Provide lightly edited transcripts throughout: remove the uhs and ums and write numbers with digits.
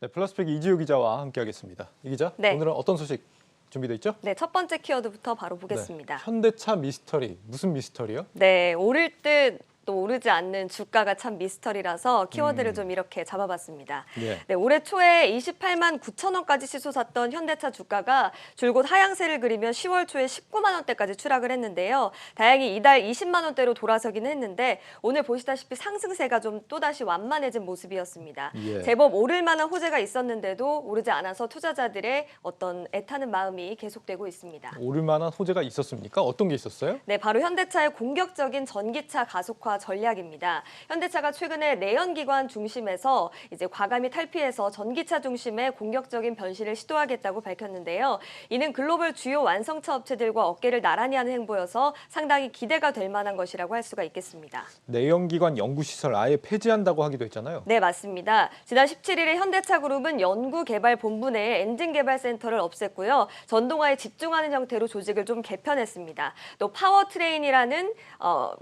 네, 플러스팩 이지우 기자와 함께하겠습니다. 이 기자, 네. 오늘은 어떤 소식 준비돼 있죠? 네, 첫 번째 키워드부터 바로 보겠습니다. 네, 현대차 미스터리, 무슨 미스터리요? 네, 오를 듯 또 오르지 않는 주가가 참 미스터리라서 키워드를 좀 이렇게 잡아봤습니다. 예. 네, 올해 초에 28만 9천 원까지 치솟았던 현대차 주가가 줄곧 하향세를 그리며 10월 초에 19만 원대까지 추락을 했는데요. 다행히 이달 20만 원대로 돌아서기는 했는데 오늘 보시다시피 상승세가 좀 또다시 완만해진 모습이었습니다. 예. 제법 오를 만한 호재가 있었는데도 오르지 않아서 투자자들의 어떤 애타는 마음이 계속되고 있습니다. 오를 만한 호재가 있었습니까? 어떤 게 있었어요? 네, 바로 현대차의 공격적인 전기차 가속화 전략입니다. 현대차가 최근에 내연기관 중심에서 이제 과감히 탈피해서 전기차 중심의 공격적인 변신을 시도하겠다고 밝혔는데요. 이는 글로벌 주요 완성차 업체들과 어깨를 나란히 하는 행보여서 상당히 기대가 될 만한 것이라고 할 수가 있겠습니다. 내연기관 연구시설 아예 폐지한다고 하기도 했잖아요. 네, 맞습니다. 지난 17일에 현대차 그룹은 연구개발본부 내에 엔진개발센터를 없앴고요. 전동화에 집중하는 형태로 조직을 좀 개편했습니다. 또 파워트레인이라는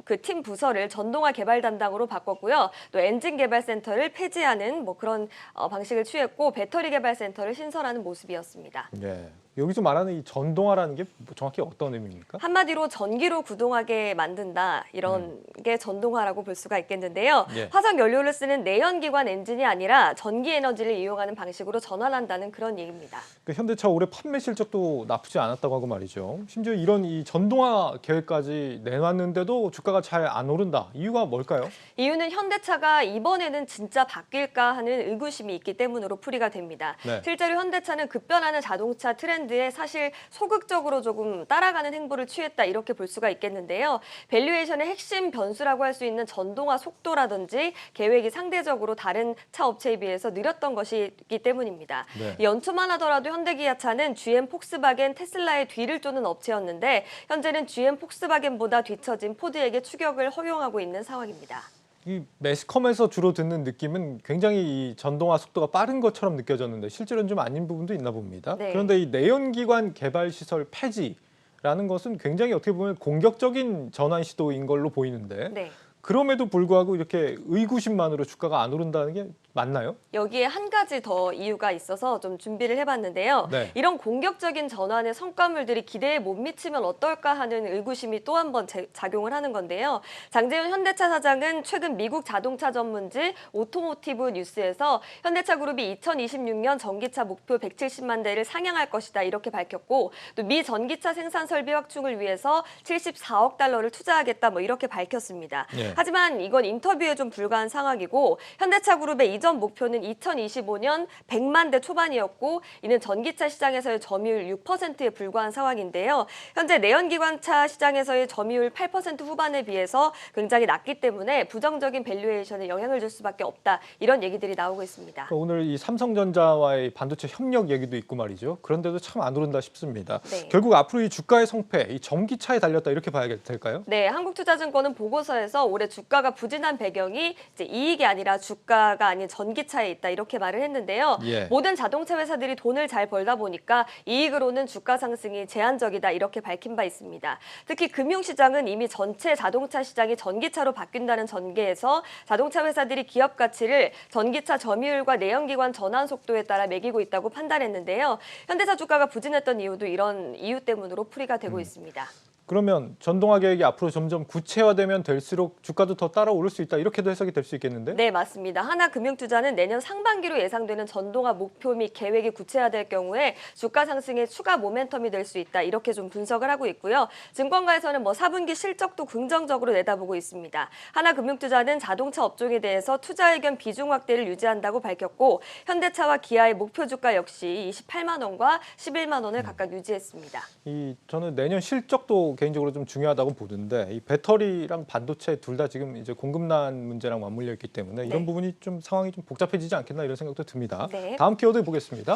그 팀 부서를 전동화 개발 담당으로 바꿨고요. 또 엔진개발센터를 폐지하는 그런 방식을 취했고 배터리 개발센터를 신설하는 모습이었습니다. 예. 여기서 말하는 이 전동화라는 게 정확히 어떤 의미입니까? 한마디로 전기로 구동하게 만든다 이런 게 전동화라고 볼 수가 있겠는데요. 예. 화석 연료를 쓰는 내연기관 엔진이 아니라 전기 에너지를 이용하는 방식으로 전환한다는 그런 얘기입니다. 그 현대차 올해 판매 실적도 나쁘지 않았다고 하고 말이죠. 심지어 이런 이 전동화 계획까지 내놨는데도 주가가 잘 안 오른다. 이유가 뭘까요? 이유는 현대차가 이번에는 진짜 바뀔까 하는 의구심이 있기 때문으로 풀이가 됩니다. 네. 실제로 현대차는 급변하는 자동차 트렌드에 사실 소극적으로 조금 따라가는 행보를 취했다 이렇게 볼 수가 있겠는데요. 밸류에이션의 핵심 변수라고 할 수 있는 전동화 속도라든지 계획이 상대적으로 다른 차 업체에 비해서 느렸던 것이기 때문입니다. 네. 연초만 하더라도 현대기아차는 GM, 폭스바겐, 테슬라의 뒤를 쫓는 업체였는데 현재는 GM, 폭스바겐보다 뒤처진 포드에게 추격을 허용하고 있는 상황입니다. 이 매스컴에서 주로 듣는 느낌은 굉장히 이 전동화 속도가 빠른 것처럼 느껴졌는데 실제로는 좀 아닌 부분도 있나 봅니다. 네. 그런데 이 내연기관 개발 시설 폐지라는 것은 굉장히 어떻게 보면 공격적인 전환 시도인 걸로 보이는데 네. 그럼에도 불구하고 이렇게 의구심만으로 주가가 안 오른다는 게 맞나요? 여기에 한 가지 더 이유가 있어서 좀 준비를 해봤는데요. 네. 이런 공격적인 전환의 성과물들이 기대에 못 미치면 어떨까 하는 의구심이 또 한 번 작용을 하는 건데요. 장재훈 현대차 사장은 최근 미국 자동차 전문지 오토모티브 뉴스에서 현대차 그룹이 2026년 전기차 목표 170만 대를 상향할 것이다 이렇게 밝혔고 또 미 전기차 생산 설비 확충을 위해서 74억 달러를 투자하겠다 이렇게 밝혔습니다. 네. 하지만 이건 인터뷰에 좀 불과한 상황이고 현대차 그룹의 이전 목표는 2025년 100만 대 초반이었고 이는 전기차 시장에서의 점유율 6%에 불과한 상황인데요. 현재 내연기관차 시장에서의 점유율 8% 후반에 비해서 굉장히 낮기 때문에 부정적인 밸류에이션에 영향을 줄 수밖에 없다. 이런 얘기들이 나오고 있습니다. 오늘 이 삼성전자와의 반도체 협력 얘기도 있고 말이죠. 그런데도 참 안 오른다 싶습니다. 네. 결국 앞으로 이 주가의 성패, 이 전기차에 달렸다 이렇게 봐야 될까요? 네, 한국투자증권은 보고서에서 올해 주가가 부진한 배경이 이제 이익이 아니라 주가가 아닌 전기차에 있다 이렇게 말을 했는데요. 예. 모든 자동차 회사들이 돈을 잘 벌다 보니까 이익으로는 주가 상승이 제한적이다 이렇게 밝힌 바 있습니다. 특히 금융시장은 이미 전체 자동차 시장이 전기차로 바뀐다는 전개에서 자동차 회사들이 기업 가치를 전기차 점유율과 내연기관 전환 속도에 따라 매기고 있다고 판단했는데요. 현대차 주가가 부진했던 이유도 이런 이유 때문으로 풀이가 되고 있습니다. 그러면 전동화 계획이 앞으로 점점 구체화되면 될수록 주가도 더 따라오를 수 있다 이렇게도 해석이 될 수 있겠는데? 네, 맞습니다. 하나금융투자는 내년 상반기로 예상되는 전동화 목표 및 계획이 구체화될 경우에 주가 상승에 추가 모멘텀이 될 수 있다. 이렇게 좀 분석을 하고 있고요. 증권가에서는 4분기 실적도 긍정적으로 내다보고 있습니다. 하나금융투자는 자동차 업종에 대해서 투자 의견 비중 확대를 유지한다고 밝혔고 현대차와 기아의 목표 주가 역시 28만 원과 11만 원을 각각 유지했습니다. 저는 내년 실적도 개인적으로 좀 중요하다고 보는데 이 배터리랑 반도체 둘 다 지금 이제 공급난 문제랑 맞물려 있기 때문에 이런 네. 부분이 좀 상황이 좀 복잡해지지 않겠나 이런 생각도 듭니다. 네. 다음 키워드 보겠습니다.